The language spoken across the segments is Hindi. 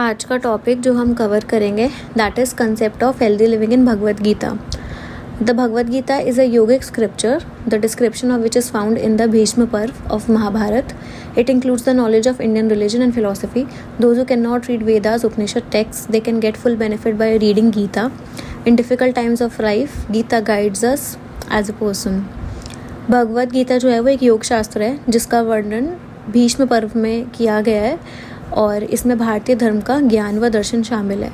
आज का टॉपिक जो हम कवर करेंगे that is concept of healthy living in Bhagavad Gita. The Bhagavad Gita is a yogic scripture, the description of which is found in the Bhishma Parv of Mahabharata. It includes the knowledge of Indian religion and philosophy. Those who cannot read Vedas, Upanishad texts, they can get full benefit by reading Gita. In difficult times of life, Gita guides us as a person. Bhagavad Gita जो है वो एक योग शास्त्र है जिसका वर्णन भीष्म पर्व में किया गया है और इसमें भारतीय धर्म का ज्ञान व दर्शन शामिल है.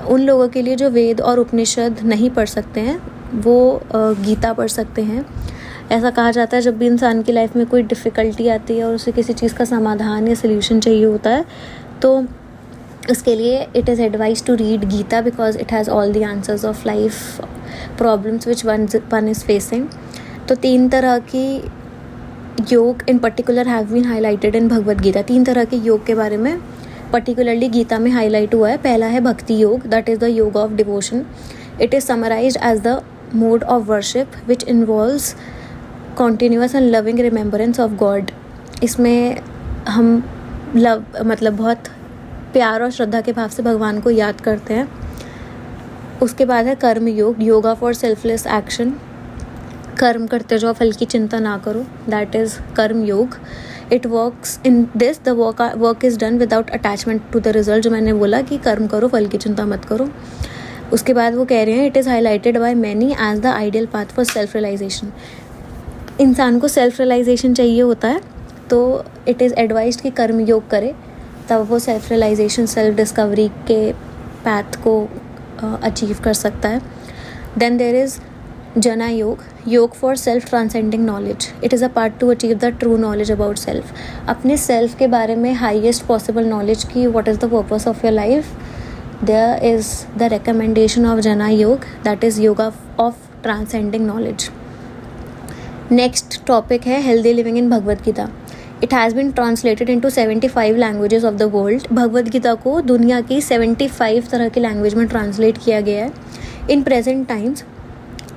उन लोगों के लिए जो वेद और उपनिषद नहीं पढ़ सकते हैं वो गीता पढ़ सकते हैं. ऐसा कहा जाता है जब भी इंसान की लाइफ में कोई डिफ़िकल्टी आती है और उसे किसी चीज़ का समाधान या सल्यूशन चाहिए होता है तो उसके लिए it is advise to read Gita because it has all the answers of life problems which one is facing. तो 3 तरह की yoga in particular have been highlighted in Bhagavad Gita. 3 तरह के योग के बारे में पर्टिकुलरली गीता में हाईलाइट हुआ है. पहला है Bhakti yoga, that is the yoga of devotion. It is summarized as the mode of worship which involves continuous and loving remembrance of God. इसमें हम मतलब बहुत प्यार और श्रद्धा के भाव से भगवान को याद करते हैं. उसके बाद है कर्म योग, योगा फॉर सेल्फलेस एक्शन. कर्म करते जाओ, फल की चिंता ना करो, that is Karma yoga. It works in this the work is done without attachment to the result. जो मैंने बोला कि कर्म करो, फल की चिंता मत करो. उसके बाद वो कह रहे हैं it is highlighted by many as the ideal path for self realization. इंसान को सेल्फ रियलाइजेशन चाहिए होता है तो इट इज़ एडवाइज्ड कि कर्म योग करे तब वो सेल्फ रियलाइजेशन सेल्फ डिस्कवरी के पाथ को अचीव कर सकता है. Then there is Jana yoga for self transcending knowledge. It is a part to achieve the true knowledge about self. अपने सेल्फ के बारे में हाईएस्ट पॉसिबल नॉलेज की what is the purpose of your life. There is the recommendation of Jnana yoga, that is yoga of transcending knowledge. Next topic है healthy living in Bhagavad Gita. It has been translated into 75 languages of the world. Bhagavad Gita को दुनिया की 75 तरह की लैंग्वेज में ट्रांसलेट किया गया है. In present times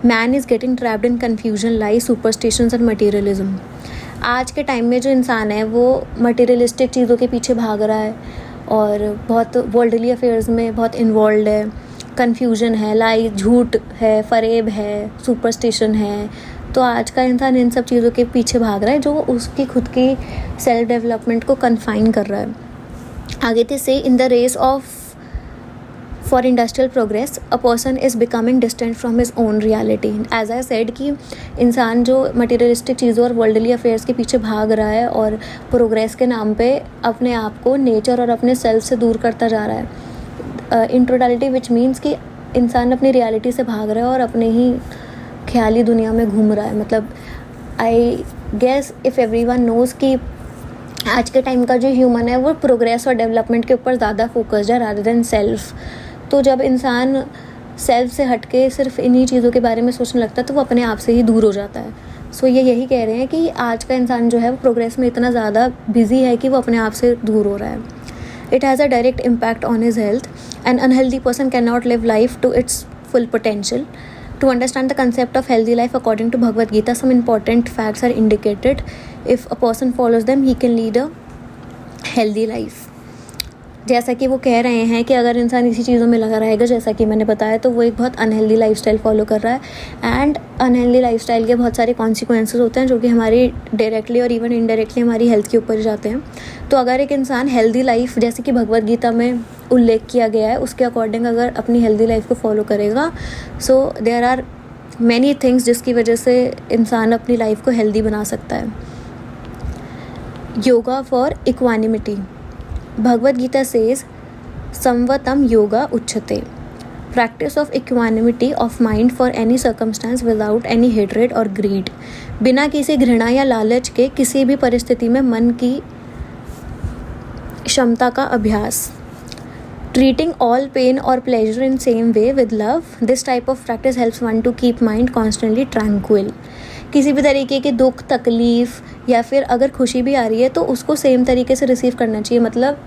man is getting trapped in confusion, lies, superstitions and materialism. आज के टाइम में जो इंसान है वो मटीरियलिस्टिक चीज़ों के पीछे भाग रहा है और बहुत वर्ल्डली अफेयर्स में बहुत इन्वॉल्व है. कन्फ्यूजन है, लाई, झूठ है, फरेब है, सुपरस्टिशन है. तो आज का इंसान इन सब चीज़ों के पीछे भाग रहा है जो उसकी खुद की सेल्फ डेवलपमेंट को कन्फाइन कर रहा है. आगे थे से in the race of For industrial progress, a person is becoming distant from his own reality. As I said कि इंसान जो मटेरियलिस्टिक चीज़ों और वर्ल्डली अफेयर्स के पीछे भाग रहा है और प्रोग्रेस के नाम पे अपने आप को नेचर और अपने सेल्फ से दूर करता जा रहा है. इन टोटलिटी विच मीन्स कि इंसान अपनी रियलिटी से भाग रहा है और अपने ही ख्याली दुनिया में घूम रहा है. मतलब I guess if everyone knows कि आज के टाइम का जो ह्यूमन है वो प्रोग्रेस और डेवलपमेंट के ऊपर ज़्यादा फोकस्ड है रादर देन सेल्फ. तो जब इंसान सेल्फ से हट के सिर्फ इन्हीं चीज़ों के बारे में सोचने लगता है तो वो अपने आप से ही दूर हो जाता है. सो ये यही कह रहे हैं कि आज का इंसान जो है वो प्रोग्रेस में इतना ज़्यादा बिजी है कि वो अपने आप से दूर हो रहा है. It has a direct impact on his health. An unhealthy person can not live life to its full potential. To understand the concept of healthy life according to Bhagavad Gita, some important facts are indicated. If a person follows them, he can lead a healthy life. जैसा कि वो कह रहे हैं कि अगर इंसान इसी चीज़ों में लगा रहेगा जैसा कि मैंने बताया तो वो एक बहुत अनहेल्दी लाइफस्टाइल फॉलो कर रहा है. एंड अनहेल्दी लाइफस्टाइल के बहुत सारे कॉन्सिक्वेंसेस होते हैं जो कि हमारी डायरेक्टली और इवन इनडायरेक्टली हमारी हेल्थ के ऊपर जाते हैं. तो अगर एक इंसान हेल्दी लाइफ जैसे कि भगवद गीता में उल्लेख किया गया है उसके अकॉर्डिंग अगर अपनी हेल्दी लाइफ को फॉलो करेगा so there are many things जिसकी वजह से इंसान अपनी लाइफ को हेल्दी बना सकता है. Yoga for equanimity. Bhagavad Gita says संवतम yoga उच्यते. Practice of equanimity of mind for any circumstance without any hatred और ग्रीड. बिना किसी घृणा या लालच के किसी भी परिस्थिति में मन की क्षमता का अभ्यास. Treating all pain or pleasure in same way with love, this type of practice helps one to keep mind constantly tranquil. किसी भी तरीके के दुख, तकलीफ़ या फिर अगर खुशी भी आ रही है तो उसको सेम तरीके से रिसीव करना चाहिए. मतलब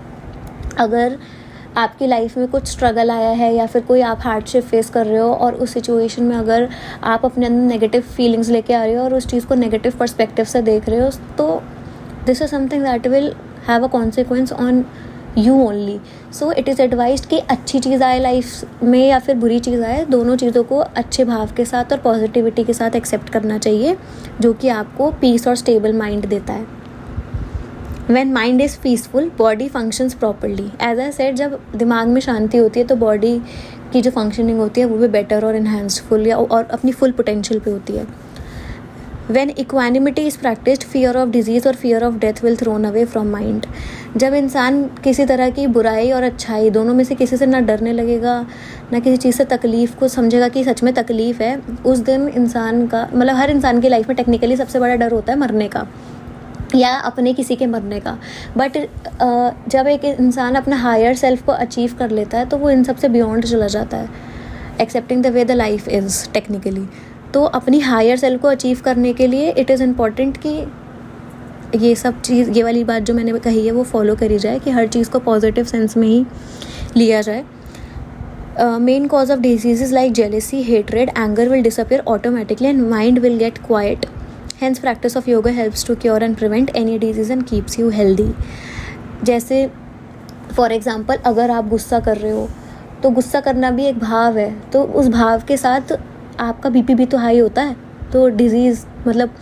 अगर आपकी लाइफ में कुछ स्ट्रगल आया है या फिर कोई आप हार्डशिप फेस कर रहे हो और उस सिचुएशन में अगर आप अपने अंदर नेगेटिव फीलिंग्स लेके आ रहे हो और उस चीज़ को नेगेटिव पर्सपेक्टिव से देख रहे हो तो this is something that will have a consequence on you only. So it is advised कि अच्छी चीज़ आए लाइफ में या फिर बुरी चीज़ आए, दोनों चीज़ों को अच्छे भाव के साथ और पॉजिटिविटी के साथ एक्सेप्ट करना चाहिए, जो कि आपको पीस और स्टेबल माइंड देता है। When mind is peaceful, body functions properly. As I said, जब दिमाग में शांति होती है तो बॉडी की जो फंक्शनिंग होती है वो भी बेटर और इन्हांसफुल या और अपनी फुल पोटेंशियल पे होती है। When equanimity is practiced, fear of disease और fear of death will thrown away from mind. जब इंसान किसी तरह की बुराई और अच्छाई दोनों में से किसी से ना डरने लगेगा, ना किसी चीज़ से तकलीफ़ को समझेगा कि सच में तकलीफ़ है, उस दिन इंसान का मतलब हर इंसान की लाइफ में टेक्निकली सबसे बड़ा डर होता है मरने का या अपने किसी के मरने का। बट जब एक इंसान अपना हायर सेल्फ को अचीव कर लेता है तो वो इन सब से बियॉन्ड चला जाता है, accepting the way the life is technically. तो अपनी हायर सेल्फ को अचीव करने के लिए इट इज़ इम्पॉर्टेंट कि ये सब चीज़, ये वाली बात जो मैंने कही है वो फॉलो करी जाए, कि हर चीज़ को पॉजिटिव सेंस में ही लिया जाए। Main cause of disease like jealousy, hatred, anger will disappear automatically and mind will get quite. Hence practice of yoga helps to cure and prevent any disease and keeps you healthy. जैसे फॉर एग्ज़ाम्पल अगर आप गुस्सा कर रहे हो तो गुस्सा करना भी एक भाव है, तो उस भाव के साथ आपका बीपी भी तो हाई होता है। तो डिज़ीज़ मतलब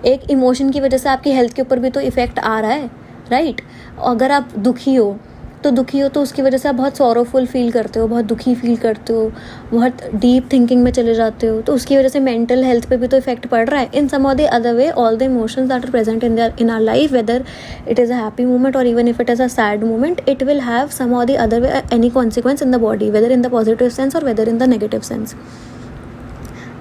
एक इमोशन की वजह से आपकी हेल्थ के ऊपर भी तो इफ़ेक्ट आ रहा है, राइट। अगर आप दुखी हो तो उसकी वजह से आप बहुत सॉरोफुल फील करते हो, बहुत दुखी फील करते हो, बहुत डीप थिंकिंग में चले जाते हो, तो उसकी वजह से मेंटल हेल्थ पे भी तो इफेक्ट पड़ रहा है। इन सम और the other way all the emotions that are present in our life, whether it is a happy moment और even if it is a sad moment, it will have some और the other way any consequence in the body, weather in the positive sense और weather in the negative sense.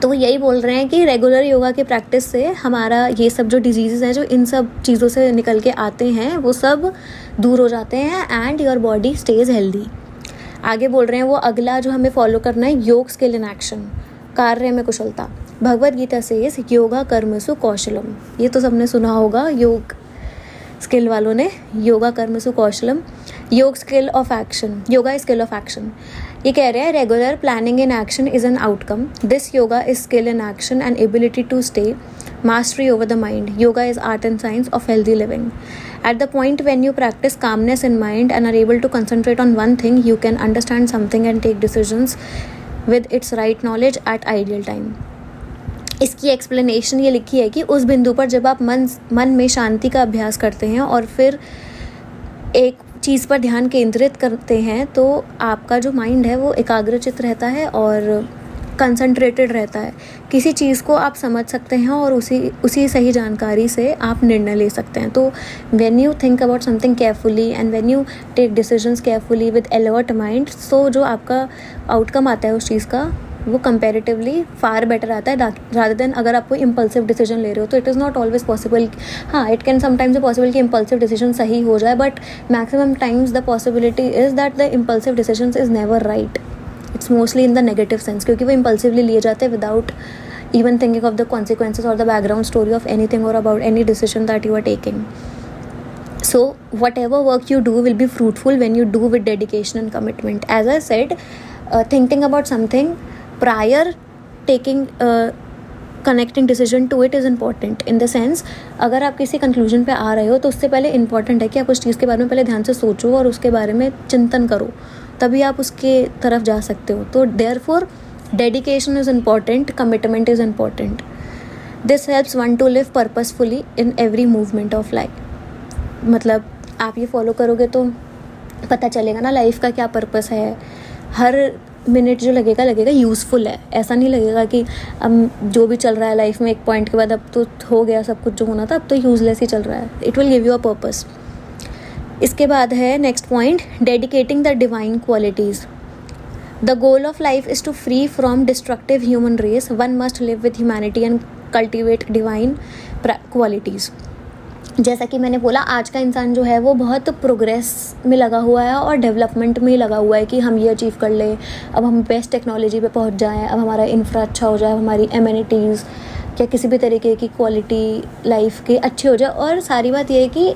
तो वो यही बोल रहे हैं कि रेगुलर योगा की प्रैक्टिस से हमारा ये सब जो डिजीज़ हैं जो इन सब चीज़ों से निकल के आते हैं वो सब दूर हो जाते हैं and your body stage healthy. आगे बोल रहे हैं वो अगला जो हमें फॉलो करना है, योग स्किल इन एक्शन, कार्य में कुशलता। भगवद गीता से इस योगा कर्मसु कौशलम, ये तो सबने सुना होगा योग स्किल वालों ने, योगा कर्मसु कौशलम, yoga skill of action, yoga skill of action. ये कह रहे हैं regular planning in action is an outcome, this yoga is skill in action and ability to stay mastery over the mind. Yoga is art and science of healthy living. At the point when you practice calmness in mind and are able to concentrate on one thing, you can understand something and take decisions with its right knowledge at ideal time. इसकी एक्सप्लेनेशन ये लिखी है कि उस बिंदु पर जब आप मन में शांति का अभ्यास करते हैं और फिर एक चीज़ पर ध्यान केंद्रित करते हैं तो आपका जो माइंड है वो एकाग्रचित रहता है और कंसंट्रेटेड रहता है। किसी चीज़ को आप समझ सकते हैं और उसी सही जानकारी से आप निर्णय ले सकते हैं। तो when you think about something carefully and when you take decisions carefully with alert mind, सो जो आपका आउटकम आता है उस चीज़ का वो कंपैरेटिवली फार बेटर आता है रादर देन अगर आप कोई इम्पल्सिव डिसीजन ले रहे हो। तो it is not always possible, हाँ it can sometimes be possible कि इम्पल्सिव डिसीजन सही हो जाए, but maximum times the possibility is that the impulsive decision is never write. It's mostly in the negative sense, क्योंकि वो इम्पल्सिवली लिए जाते हैं without even thinking of the consequences or the background story of anything or about any decision that you are taking. So whatever work you do will be fruitful when you do with dedication and commitment. As I said, thinking about something prior taking connecting decision to it is important in the sense अगर आप किसी conclusion पे आ रहे हो तो उससे पहले important है कि आप उस चीज़ के बारे में पहले ध्यान से सोचो और उसके बारे में चिंतन करो, तभी आप उसके तरफ जा सकते हो। तो therefore dedication is important, commitment is important. This helps one to live purposefully in every movement of life. मतलब आप ये फॉलो करोगे तो पता चलेगा ना लाइफ का क्या पर्पस है। हर मिनट जो लगेगा यूज़फुल है, ऐसा नहीं लगेगा कि अब जो भी चल रहा है लाइफ में एक पॉइंट के बाद अब तो हो गया सब कुछ जो होना था, अब तो यूज़लेस ही चल रहा है। It will give you a purpose. इसके बाद है next point, dedicating the divine qualities. The goal of life is to free from destructive human race. One must live with humanity and cultivate divine qualities. जैसा कि मैंने बोला आज का इंसान जो है वो बहुत प्रोग्रेस में लगा हुआ है और डेवलपमेंट में लगा हुआ है कि हम ये अचीव कर लें, अब हम बेस्ट टेक्नोलॉजी पे पहुंच जाएं, अब हमारा इंफ्रा अच्छा हो जाए, हमारी एमिनिटीज़ या किसी भी तरीके की क्वालिटी लाइफ की अच्छी हो जाए। और सारी बात ये है कि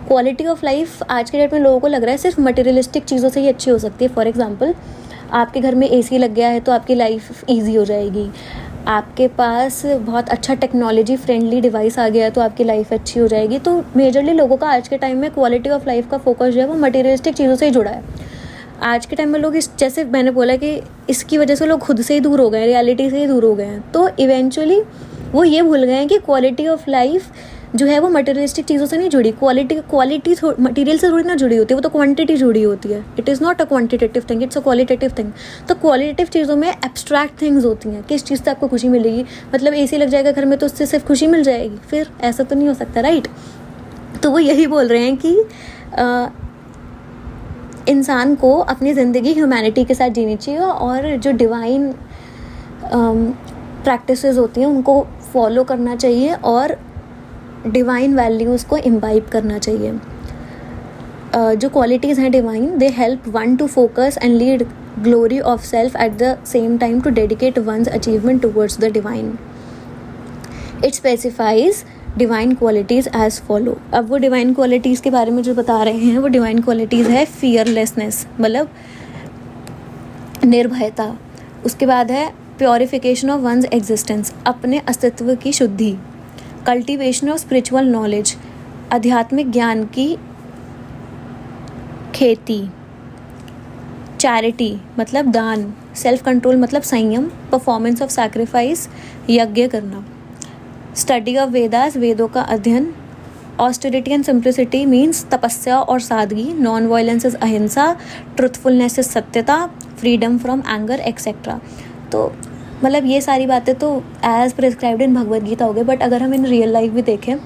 क्वालिटी ऑफ लाइफ आज के डेट में लोगों को लग रहा है सिर्फ मटेरियलिस्टिक चीज़ों से ही अच्छी हो सकती है। फॉर एग्जाम्पल आपके घर में एसी लग गया है तो आपकी लाइफ ईजी हो जाएगी, आपके पास बहुत अच्छा टेक्नोलॉजी फ्रेंडली डिवाइस आ गया तो आपकी लाइफ अच्छी हो जाएगी। तो मेजरली लोगों का आज के टाइम में क्वालिटी ऑफ लाइफ का फोकस जो है वो मटेरियलिस्टिक चीज़ों से ही जुड़ा है। आज के टाइम में लोग जैसे मैंने बोला कि इसकी वजह से लोग खुद से ही दूर हो गए हैं, रियलिटी से ही दूर हो गए हैं। तो इवेंचुअली वो ये भूल गए हैं कि क्वालिटी ऑफ लाइफ जो है वो मटेरियलिस्टिक चीज़ों से नहीं जुड़ी। क्वालिटी मटेरियल से थोड़ी ना जुड़ी होती है, वो तो क्वांटिटी जुड़ी होती है। It is not a quantitative thing, it's a qualitative thing. तो क्वालिटेटिव चीज़ों में एब्स्ट्रैक्ट थिंग्स होती हैं। किस चीज़ से आपको खुशी मिलेगी, मतलब एसी लग जाएगा घर में तो उससे सिर्फ खुशी मिल जाएगी, फिर ऐसा तो नहीं हो सकता, राइट। तो वो यही बोल रहे हैं कि इंसान को अपनी ज़िंदगी ह्यूमैनिटी के साथ जीनी चाहिए और जो डिवाइन प्रैक्टिसेस होती हैं उनको फॉलो करना चाहिए और डिवाइन वैल्यूज़ को इम्बाइब करना चाहिए। जो क्वालिटीज़ हैं divine, they help one to focus and lead glory of self at the same time to dedicate one's achievement towards the divine. It specifies divine qualities as follow. अब वो डिवाइन क्वालिटीज़ के बारे में जो बता रहे हैं वो डिवाइन क्वालिटीज़ है फियरलेसनेस, मतलब निर्भयता। उसके बाद है प्योरिफिकेशन ऑफ वंस एग्जिस्टेंस, अपने अस्तित्व की शुद्धि। कल्टिवेशन ऑफ स्पिरिचुअल नॉलेज, आध्यात्मिक ज्ञान की खेती। चैरिटी मतलब दान। सेल्फ कंट्रोल मतलब संयम। परफॉर्मेंस ऑफ सैक्रिफाइस, यज्ञ करना। स्टडी ऑफ वेदास, वेदों का अध्ययन। ऑस्टेरिटी एंड सिंप्लिसिटी मीन्स तपस्या और सादगी। Non violence is ahimsa. Truthfulness is सत्यता। Freedom from anger etcetera. तो मतलब ये सारी बातें तो as prescribed in Bhagavad Gita हो गए, बट अगर हम इन रियल लाइफ भी देखें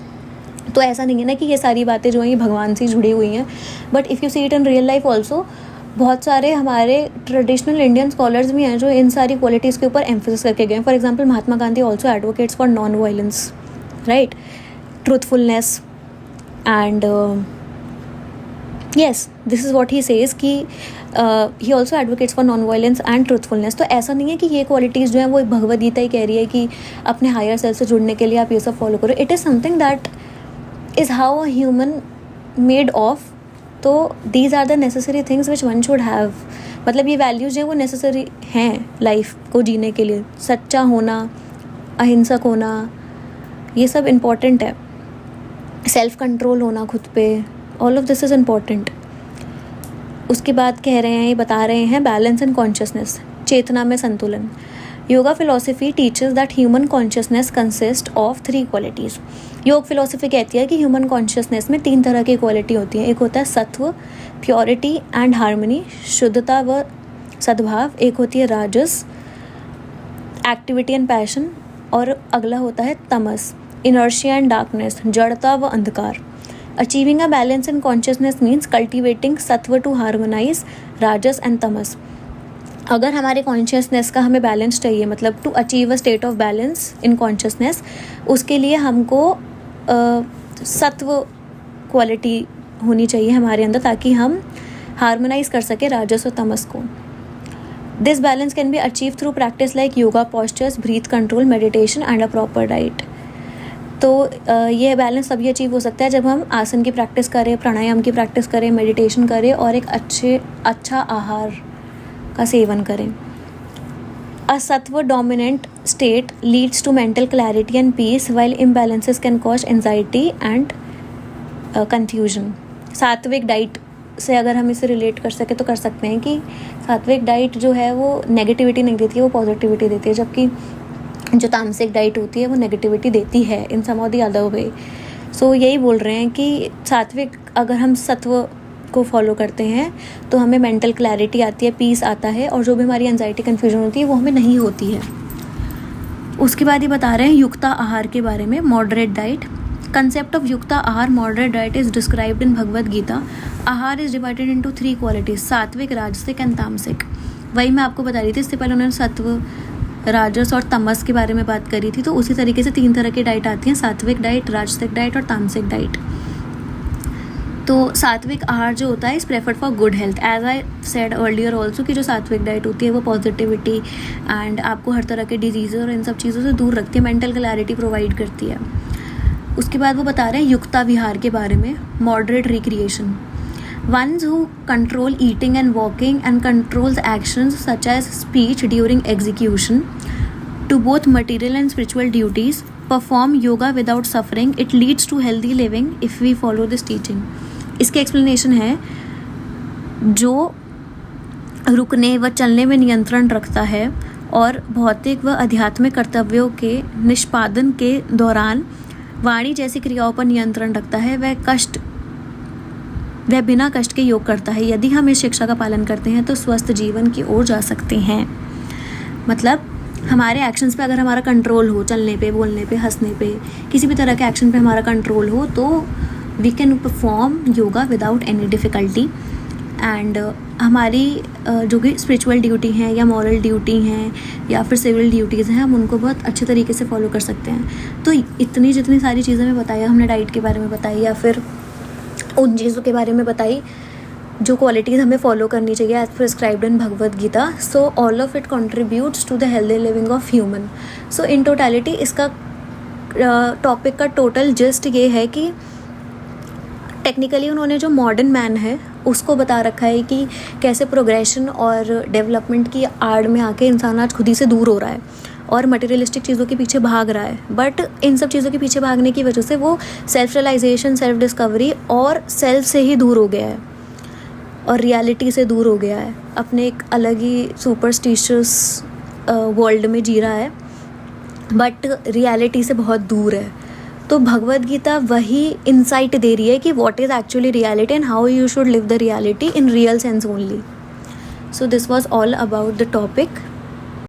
तो ऐसा नहीं है ना कि ये सारी बातें जो हैं ये भगवान से जुड़ी हुई हैं, but if you see it in real life also, बहुत सारे हमारे ट्रेडिशनल इंडियन स्कॉलर्स भी हैं जो इन सारी क्वालिटीज़ के ऊपर एम्फोसिस करके गए हैं। For example Mahatma Gandhi also advocates for non violence, right, truthfulness and yes, this is what he says कि he also advocates for non-violence and truthfulness। तो ऐसा नहीं है कि ये क्वालिटीज़ जो हैं वो भगवद गीता ही कह रही है कि अपने हायर सेल्फ से जुड़ने के लिए आप ये सब फॉलो करो। It is something that is how a human made of. तो these are the necessary things which one should have. मतलब ये वैल्यूज़ जो हैं वो नेसेसरी हैं लाइफ को जीने के लिए। सच्चा होना, अहिंसक होना, ये सब इम्पॉर्टेंट है। सेल्फ कंट्रोल होना खुद पे, all of this is important. उसके बाद कह रहे हैं, ये बता रहे हैं बैलेंस एंड कॉन्शियसनेस, चेतना में संतुलन। Yoga philosophy teachers that human consciousness consist of 3 qualities. योग फिलॉसफी कहती है कि ह्यूमन कॉन्शियसनेस में 3 तरह की क्वालिटी होती है। एक होता है सत्व, प्योरिटी एंड हार्मनी, शुद्धता व सद्भाव। एक होती है राजस, एक्टिविटी एंड पैशन। और अगला होता है तमस, इनर्शिया एंड डार्कनेस, जड़ता व अंधकार। Achieving a balance in consciousness means cultivating sattva to harmonize rajas and tamas। अगर हमारे कॉन्शियसनेस का हमें बैलेंस चाहिए, मतलब to achieve a state of balance in consciousness, उसके लिए हमको सत्व क्वालिटी होनी चाहिए हमारे अंदर ताकि हम हार्मोनाइज कर सके राजस और तमस को। This balance can be achieve through practice like yoga postures, breath control, meditation and a proper diet. तो ये बैलेंस तभी अचीव हो सकता है जब हम आसन की प्रैक्टिस करें, प्राणायाम की प्रैक्टिस करें, मेडिटेशन करें और एक अच्छा आहार का सेवन करें। A sattva dominant state leads to mental clarity and peace while imbalances can cause anxiety and confusion. सात्विक डाइट से अगर हम इसे रिलेट कर सके तो कर सकते हैं कि सात्विक डाइट जो है वो नेगेटिविटी नहीं देती है, वो पॉजिटिविटी देती है, जबकि जो तामसिक डाइट होती है वो नेगेटिविटी देती है इन सम ऑफ द अदर वे। सो यही बोल रहे हैं कि सात्विक अगर हम सत्व को फॉलो करते हैं तो हमें मेंटल क्लैरिटी आती है, पीस आता है, और जो भी हमारी एंजाइटी कन्फ्यूजन होती है वो हमें नहीं होती है। उसके बाद ये बता रहे हैं युक्ता आहार के बारे में, मॉडरेट डाइट। कंसेप्ट ऑफ युक्ता आहार, moderate diet is described in Bhagavad Gita. आहार इज डिवाइडेड इनटू 3 क्वालिटीज, सात्विक, राजसिक एंड तामसिक। वही मैं आपको बता रही थी, इससे पहले उन्होंने सत्व, राजस और तमस के बारे में बात करी थी। तो उसी तरीके से 3 तरह की डाइट आती हैं, सात्विक डाइट, राजसिक डाइट और तामसिक डाइट। तो सात्विक आहार जो होता है is preferred for good health, as I said earlier also कि जो सात्विक डाइट होती है वो पॉजिटिविटी एंड आपको हर तरह के डिजीज़ और इन सब चीज़ों से दूर रखती है, मेंटल क्लैरिटी प्रोवाइड करती है। उसके बाद वो बता रहे हैं युक्ता विहार के बारे में, moderate recreation. Ones who control eating and walking and controls actions such as speech during execution, to both material and spiritual duties. Perform yoga without suffering. It leads to healthy living if we follow this teaching. इसकी explanation है, जो रुकने व चलने में नियंत्रण रखता है और भौतिक व आध्यात्मिक कर्तव्यों के निष्पादन के दौरान वाणी जैसी क्रियाओं पर नियंत्रण रखता है, वह बिना कष्ट के योग करता है. यदि हम इस शिक्षा का पालन करते हैं तो स्वस्थ जीवन की ओर जा सकते हैं. मतलब हमारे एक्शंस पे अगर हमारा कंट्रोल हो, चलने पे, बोलने पे, हंसने पे, किसी भी तरह के एक्शन पे हमारा कंट्रोल हो, तो we can perform yoga without any difficulty. And हमारी जो कि स्पिरिचुअल ड्यूटी हैं या मॉरल ड्यूटी हैं या फिर सिविल ड्यूटीज़ हैं, हम उनको बहुत अच्छे तरीके से फॉलो कर सकते हैं. तो जितनी सारी चीज़ें मैं बताई, हमने डाइट के बारे में बताई या फिर उन चीज़ों के बारे में बताई जो क्वालिटीज़ हमें फॉलो करनी चाहिए as prescribed in Bhagavad Gita. So all of it contributes to the healthy living of human. So in totality इसका टॉपिक का टोटल जस्ट ये है कि टेक्निकली उन्होंने जो मॉडर्न मैन है उसको बता रखा है कि कैसे प्रोग्रेशन और डेवलपमेंट की आड़ में आके इंसान आज खुद ही से दूर हो रहा है और मटेरियलिस्टिक चीज़ों के पीछे भाग रहा है. बट इन सब चीज़ों के पीछे भागने की वजह से वो सेल्फ रियलाइजेशन, सेल्फ डिस्कवरी और सेल्फ से ही दूर हो गया है और रियलिटी से दूर हो गया है. अपने एक अलग ही सुपरस्टिशियस वर्ल्ड में जी रहा है, बट रियलिटी से बहुत दूर है. तो भगवद गीता वही इंसाइट दे रही है कि what is actually reality and how you should live the reality in real sense only. So this was all about the topic.